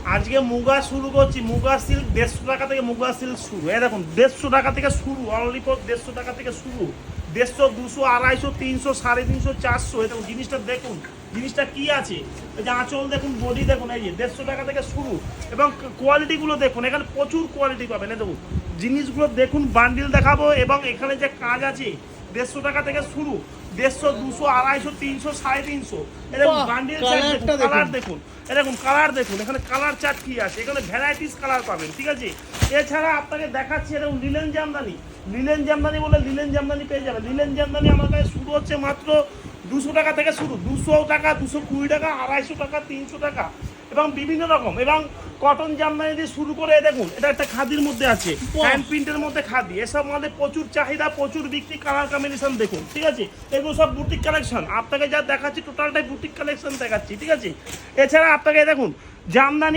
আজকে মুগা শুরু করছি, মুগা সিল্ক 150 টাকা থেকে মুগা সিল্ক শুরু। এই দেখুন 150 টাকা থেকে শুরু, অনলি ফর 150 টাকা থেকে শুরু। 150, 200, 250, 300, 350, 400। এই দেখুন জিনিসটা দেখুন, জিনিসটা কি আছে। এই যে আঁচল দেখুন, বডি দেখুন, এই যে 150 টাকা থেকে শুরু। এবং কোয়ালিটিগুলো দেখুন, এখানে প্রচুর কোয়ালিটি পাবেন। এই দেখুন জিনিসগুলো দেখুন, বান্ডিল দেখাবো। এবং এখানে যে কাজ আছে 150 টাকা থেকে শুরু, 150, 200, 250, 300, 350। এরকম বান্ডিল কালার দেখুন, এরকম কালার দেখুন, এখানে কালার চার্ট কি আছে, এখানে ভ্যারাইটিস কালার পাবেন, ঠিক আছে। এছাড়া আপনাকে দেখাচ্ছি এরকম লিলেন জামদানি, লিলেন জামদানি বলে লিলেন জামদানি পেয়ে যাবেন। লিলেন জামদানি আমার কাছে শুরু হচ্ছে মাত্র 200 টাকা থেকে শুরু, 200 টাকা, 220 টাকা, 250 টাকা, 300 টাকা, এবং বিভিন্ন রকম। এবং কটন জামদানি দিয়ে শুরু করে দেখুন, এটা একটা খাদির মধ্যে আছে, হ্যান্ড প্রিন্টের মধ্যে খাদি। এসব আমাদের প্রচুর চাহিদা, প্রচুর বিক্রি, কালার কম্বিনেশন দেখুন, ঠিক আছে। এগুলো সব বুটিক কালেকশন, আপনাকে যা দেখাচ্ছি টোটালটাই বুটিক কালেকশন দেখাচ্ছি, ঠিক আছে। এছাড়া আপনাকে দেখুন জামদানি